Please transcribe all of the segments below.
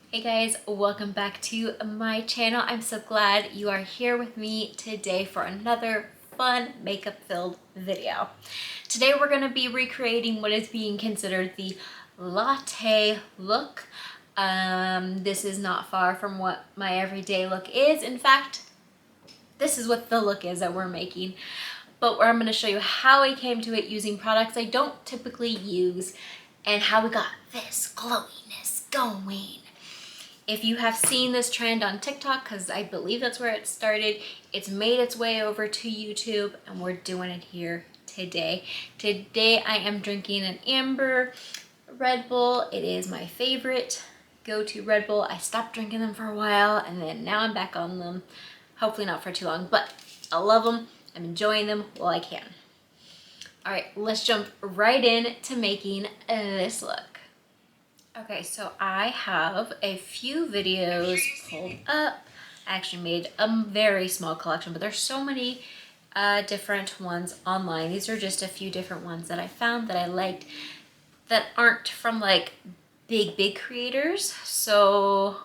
Hey guys, welcome back to my channel. I'm so glad you are here with me today for another fun makeup filled video. Today we're going to be recreating what is being considered the latte look. This is not far from what my everyday look is. In fact, this is what the look is that we're making. But I'm going to show you how I came to it using products I don't typically use and how we got this glowiness going. If you have seen this trend on TikTok, because I believe that's where it started, it's made its way over to YouTube and we're doing it here today. Today I am drinking an amber Red Bull. It is my favorite go-to Red Bull. I stopped drinking them for a while and then now I'm back on them. Hopefully not for too long, but I love them. I'm enjoying them while I can. All right, let's jump right in to making this look. Okay, so I have a few videos pulled up. I actually made a very small collection, but there's so many different ones online. These are just a few different ones that I found that I liked that aren't from like big creators. So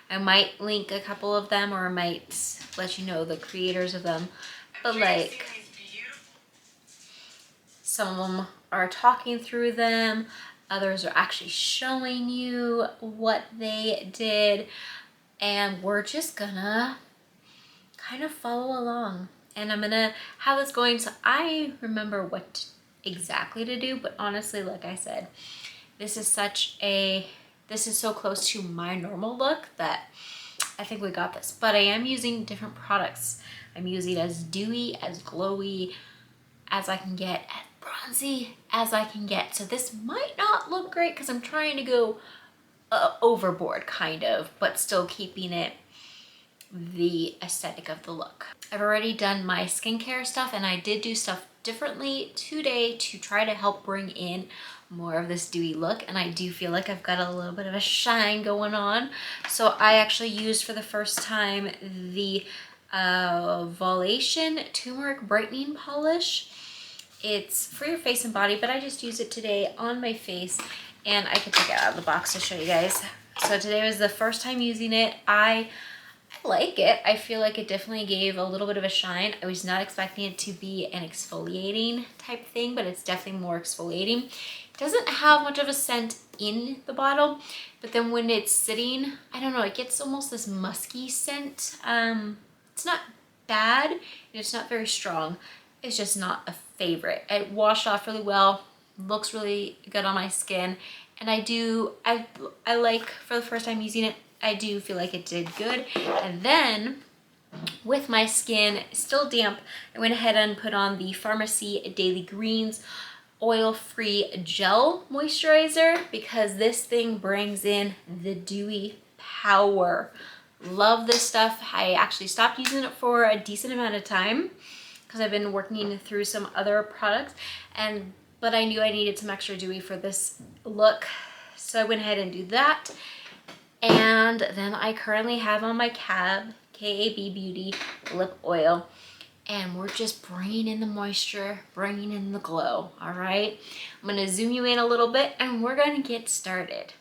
I might link a couple of them or I might let you know the creators of them. But like some of them are talking through them. Others are actually showing you what they did. And we're just gonna kind of follow along. And I'm gonna have this going so I remember what exactly to do. But honestly, like I said, this is so close to my normal look that I think we got this. But I am using different products. I'm using as dewy, as glowy as I can get, as bronzy as I can get. So this might not look great because I'm trying to go overboard kind of, but still keeping it the aesthetic of the look. I've already done my skincare stuff and I did do stuff differently today to try to help bring in more of this dewy look, and I do feel like I've got a little bit of a shine going on. So I actually used for the first time the Volation Turmeric Brightening Polish. It's for your face and body, but I just used it today on my face and I can take it out of the box to show you guys. So today was the first time using it. I like it. I feel like it definitely gave a little bit of a shine. I was not expecting it to be an exfoliating type thing, but it's definitely more exfoliating. It doesn't have much of a scent in the bottle, but then when it's sitting, I don't know, it gets almost this musky scent. It's not bad, and it's not very strong. It's just not a favorite. It washed off really well, looks really good on my skin, and I like, for the first time using it, I do feel like it did good. And then with my skin still damp, I went ahead and put on the Pharmacy Daily Greens oil-free gel moisturizer because this thing brings in the dewy power. Love this stuff. I actually stopped using it for a decent amount of time because I've been working through some other products, but I knew I needed some extra dewy for this look, so I went ahead and do that. And then I currently have on my KAB Beauty lip oil, and we're just bringing in the moisture, bringing in the glow. All right, I'm gonna zoom you in a little bit and we're gonna get started.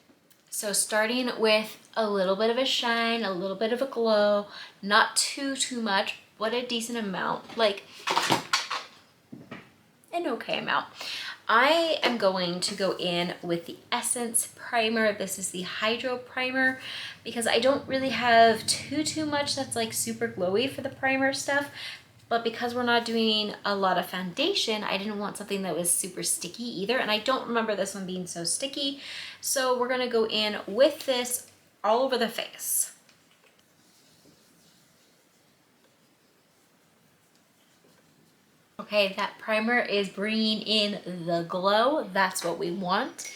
So starting with a little bit of a shine, a little bit of a glow, not too much, but a decent amount, like an okay amount. I am going to go in with the Essence Primer. This is the Hydro Primer because I don't really have too much that's like super glowy for the primer stuff. But because we're not doing a lot of foundation, I didn't want something that was super sticky either. And I don't remember this one being so sticky. So we're gonna go in with this all over the face. Okay, that primer is bringing in the glow. That's what we want.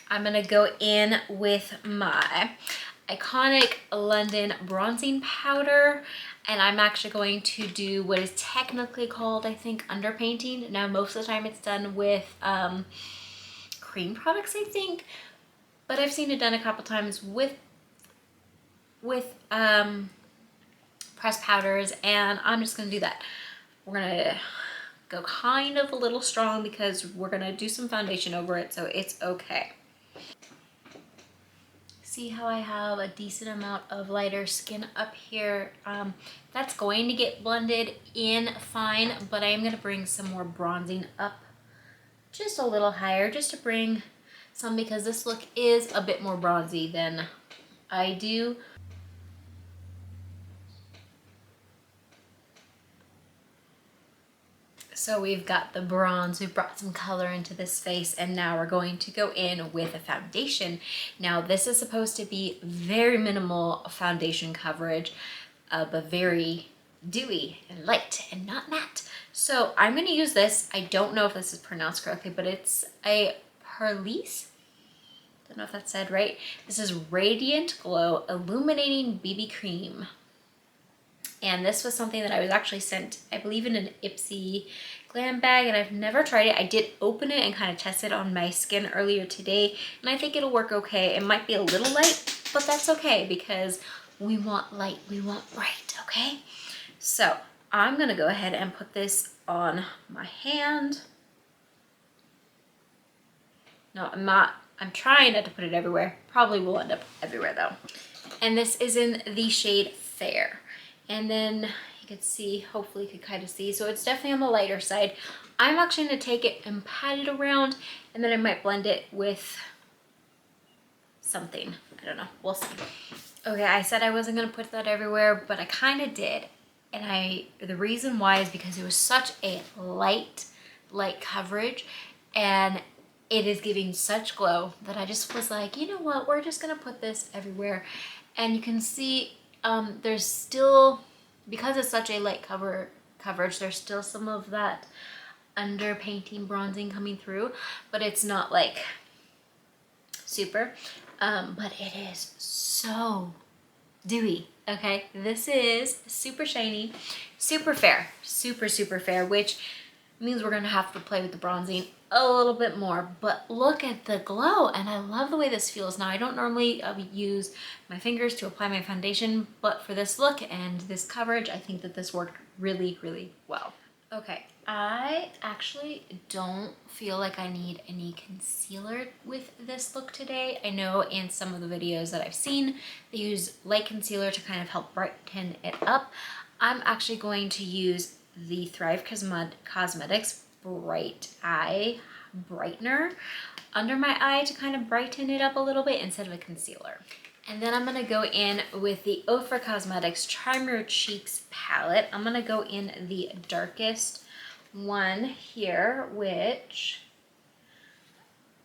I'm gonna go in with my iconic London bronzing powder, and I'm actually going to do what is technically called, I think, underpainting. Now, most of the time it's done with cream products, I think, but I've seen it done a couple times with pressed powders, and I'm just gonna do that. We're gonna go kind of a little strong because we're gonna do some foundation over it, so it's okay. See how I have a decent amount of lighter skin up here? That's going to get blended in fine, but I am going to bring some more bronzing up just a little higher, just to bring some, because this look is a bit more bronzy than I do. So we've got the bronze, we've brought some color into this face, and now we're going to go in with a foundation. Now this is supposed to be very minimal foundation coverage, but very dewy and light and not matte. So I'm gonna use this. I don't know if this is pronounced correctly, but it's a Perlice. Don't know if that's said right. This is Radiant Glow Illuminating BB Cream. And this was something that I was actually sent, I believe, in an Ipsy glam bag, and I've never tried it. I did open it and kind of test it on my skin earlier today, and I think it'll work okay. It might be a little light, but that's okay because we want light, we want bright, okay? So I'm gonna go ahead and put this on my hand. No, I'm trying not to put it everywhere. Probably will end up everywhere though. And this is in the shade Fair. And then you could see, hopefully you could kind of see, so it's definitely on the lighter side. I'm actually gonna take it and pat it around, and then I might blend it with something. I don't know, we'll see. Okay, I said I wasn't gonna put that everywhere, but I kind of did. And the reason why is because it was such a light coverage, and it is giving such glow that I just was like, you know what, we're just gonna put this everywhere. And you can see there's still, because it's such a light coverage, there's still some of that under painting bronzing coming through, but it's not like super, but it is so dewy. Okay, this is super shiny, super fair, super fair, which means we're gonna have to play with the bronzing a little bit more, but look at the glow, and I love the way this feels. Now I don't normally use my fingers to apply my foundation, but for this look and this coverage, I think that this worked really well. Okay, I actually don't feel like I need any concealer with this look today. I know in some of the videos that I've seen, they use light concealer to kind of help brighten it up. I'm actually going to use the Thrive Cosmetics Bright Eye Brightener under my eye to kind of brighten it up a little bit instead of a concealer. And then I'm gonna go in with the Ofra Cosmetics Charm Your Cheeks palette. I'm gonna go in the darkest one here, which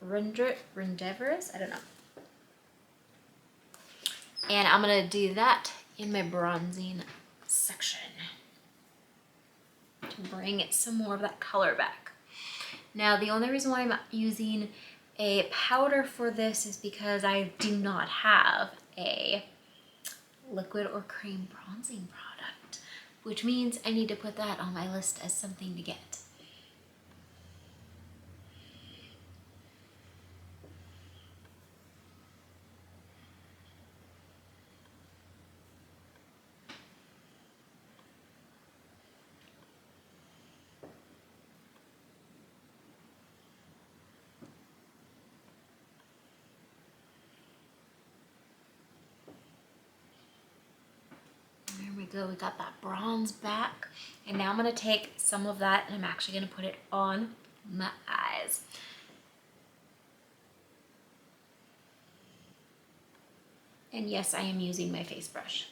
Rendevorous, I don't know. And I'm gonna do that in my bronzing section to bring some more of that color back. Now, the only reason why I'm using a powder for this is because I do not have a liquid or cream bronzing product, which means I need to put that on my list as something to get. Go, we got that bronze back, and now I'm going to take some of that and I'm actually going to put it on my eyes. And yes, I am using my face brush.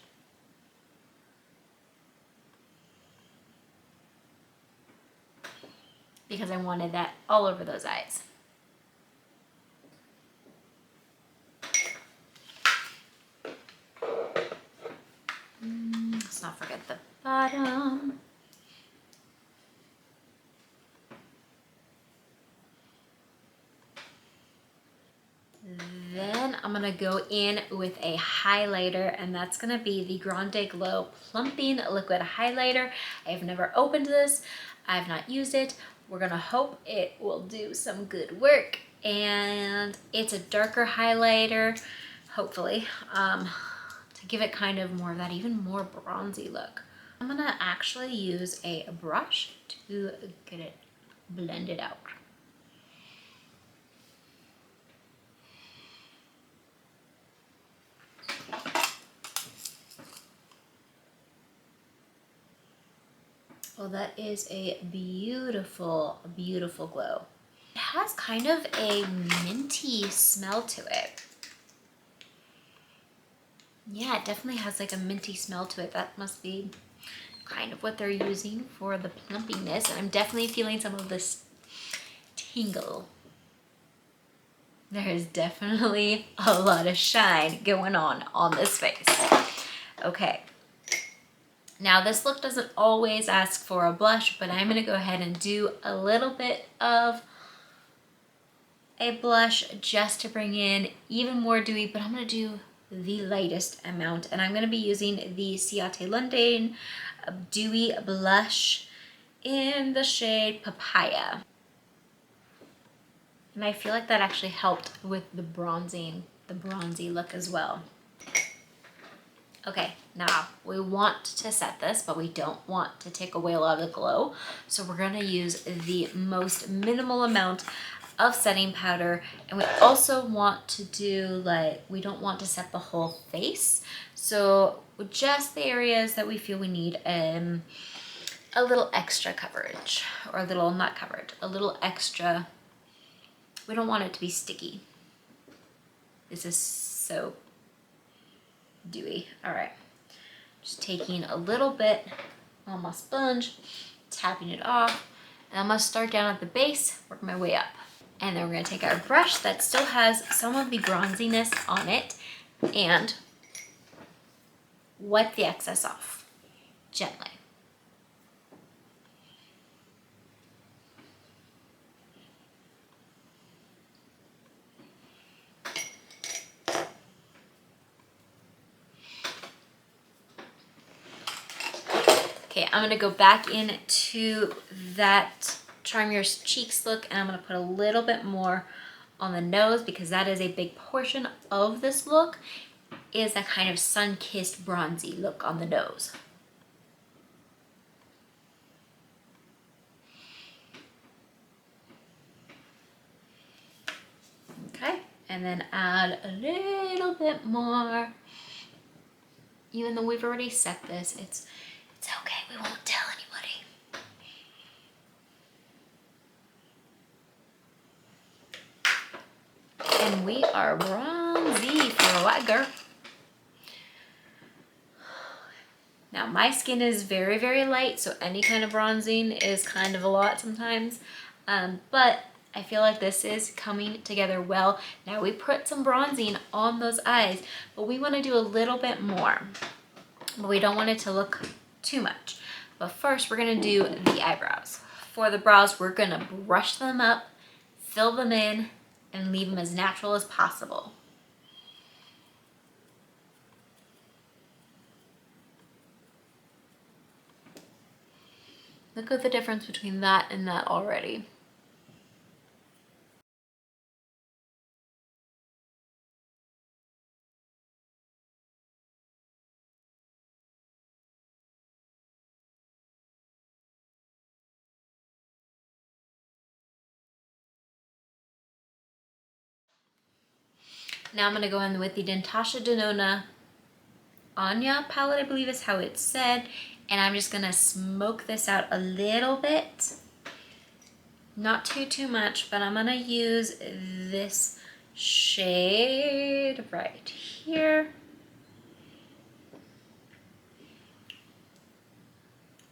Because I wanted that all over those eyes. Let's not forget the bottom. Then I'm gonna go in with a highlighter, and that's gonna be the Grande Glow Plumping Liquid Highlighter. I've never opened this, I've not used it. We're gonna hope it will do some good work. And it's a darker highlighter, hopefully, to give it kind of more of that even more bronzy look. I'm gonna actually use a brush to get it blended out. Oh, that is a beautiful, beautiful glow. It has kind of a minty smell to it. Yeah, it definitely has like a minty smell to it. That must be kind of what they're using for the plumpiness. And I'm definitely feeling some of this tingle. There is definitely a lot of shine going on this face. Okay. Now this look doesn't always ask for a blush, but I'm gonna go ahead and do a little bit of a blush just to bring in even more dewy, but I'm gonna do the lightest amount, and I'm gonna be using the Ciate London Dewy Blush in the shade Papaya. And I feel like that actually helped with the bronzy look as well. Okay, now we want to set this, but we don't want to take away a lot of the glow. So we're gonna use the most minimal amount of setting powder. And we also want to do like, we don't want to set the whole face. So just the areas that we feel we need a little extra coverage, or a little, not coverage, a little extra. We don't want it to be sticky. This is so dewy. All right, just taking a little bit on my sponge, tapping it off, and I'm gonna start down at the base, work my way up. And then we're gonna take our brush that still has some of the bronziness on it and wipe the excess off gently. Okay, I'm gonna go back into that Charm Your Cheeks look, and I'm gonna put a little bit more on the nose because that is a big portion of this look, is that kind of sun-kissed bronzy look on the nose. Okay, and then add a little bit more. Even though we've already set this, it's okay, we won't tell anybody. And we are bronzy for a white girl. Now my skin is very, very light, so any kind of bronzing is kind of a lot sometimes. But I feel like this is coming together well. Now we put some bronzing on those eyes, but we want to do a little bit more. But we don't want it to look too much. But first we're gonna do the eyebrows. For the brows, we're gonna brush them up, fill them in, and leave them as natural as possible. Look at the difference between that and that already. Now I'm gonna go in with the Natasha Denona Anya palette, I believe is how it's said. And I'm just gonna smoke this out a little bit. Not too much, but I'm gonna use this shade right here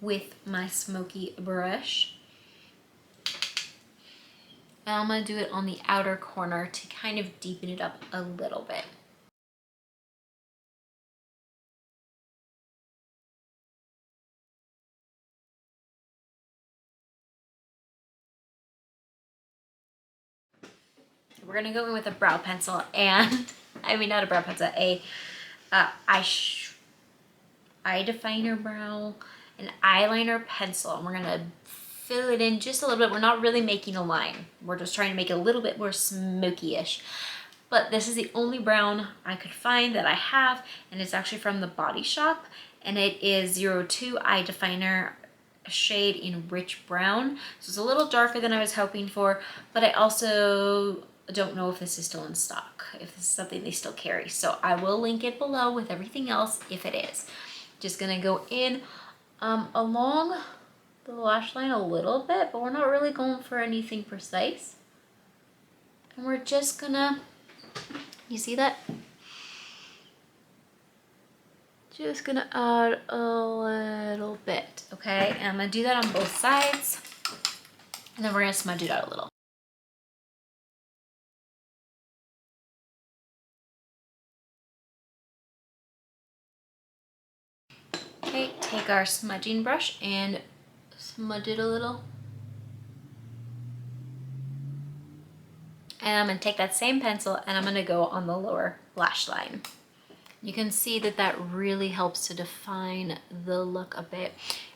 with my smoky brush. And I'm gonna do it on the outer corner to kind of deepen it up a little bit. We're gonna go in with a brow pencil and, I mean not a brow pencil, a eye definer brow, an eyeliner pencil, and we're gonna fill it in just a little bit. We're not really making a line. We're just trying to make it a little bit more smoky-ish. But this is the only brown I could find that I have, and it's actually from the Body Shop, and it is 02 Eye Definer shade in Rich Brown. So it's a little darker than I was hoping for, but I also don't know if this is still in stock, if this is something they still carry. So I will link it below with everything else if it is. Just gonna go in along the lash line a little bit, but we're not really going for anything precise. And we're just gonna, you see that? Just gonna add a little bit, okay? And I'm gonna do that on both sides. And then we're gonna smudge it out a little. Okay, take our smudging brush and smudge it a little. And I'm gonna take that same pencil and I'm gonna go on the lower lash line. You can see that that really helps to define the look a bit,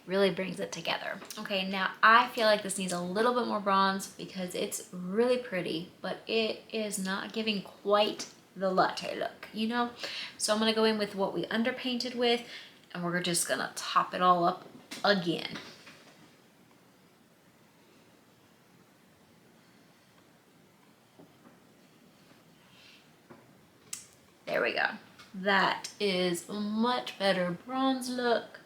really brings it together. Okay, now I feel like this needs a little bit more bronze because it's really pretty, but it is not giving quite the latte look, you know? So I'm gonna go in with what we underpainted with, and we're just gonna top it all up again. There we go. That is a much better bronze look.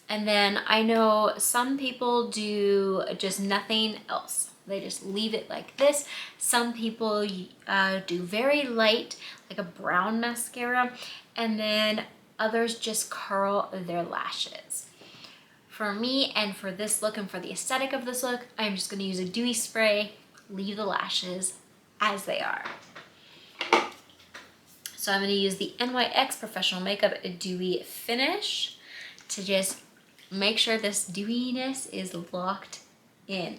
And then I know some people do just nothing else. They just leave it like this. Some people do very light, like a brown mascara, and then others just curl their lashes. For me and for this look and for the aesthetic of this look, I'm just gonna use a dewy spray, leave the lashes as they are. So I'm gonna use the NYX Professional Makeup Dewy Finish to just make sure this dewiness is locked in.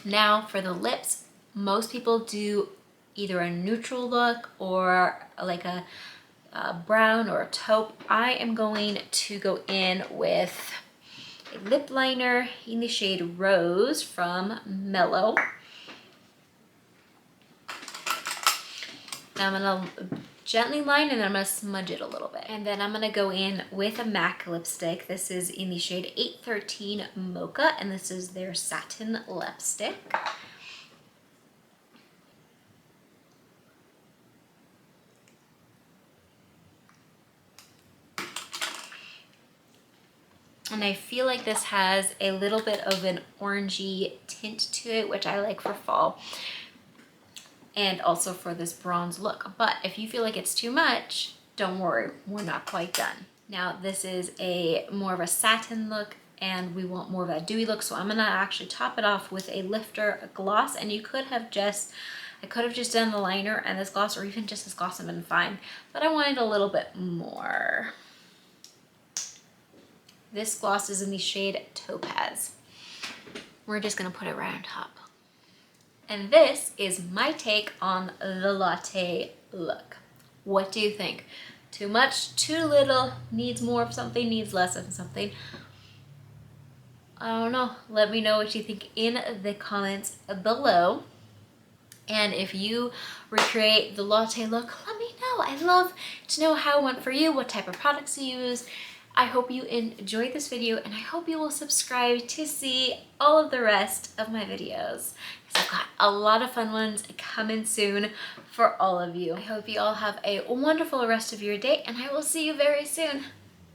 Now for the lips, most people do either a neutral look or like a brown or a taupe. I am going to go in with a lip liner in the shade Rose from Mellow. Now I'm gonna gently line and then I'm gonna smudge it a little bit. And then I'm gonna go in with a MAC lipstick. This is in the shade 813 Mocha, and this is their satin lipstick. And I feel like this has a little bit of an orangey tint to it, which I like for fall and also for this bronze look. But if you feel like it's too much, don't worry, we're not quite done. Now this is a more of a satin look and we want more of that dewy look. So I'm gonna actually top it off with a lifter gloss, and you could have just, I could have just done the liner and this gloss, or even just this gloss would have been fine, but I wanted a little bit more. This gloss is in the shade Topaz. We're just gonna put it right on top. And this is my take on the latte look. What do you think? Too much, too little, needs more of something, needs less of something? I don't know. Let me know what you think in the comments below. And if you recreate the latte look, let me know. I'd love to know how it went for you, what type of products you use. I hope you enjoyed this video, and I hope you will subscribe to see all of the rest of my videos, because I've got a lot of fun ones coming soon for all of you. I hope you all have a wonderful rest of your day, and I will see you very soon.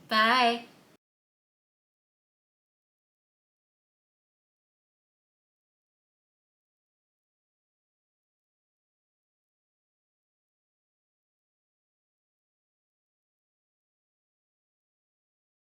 Bye.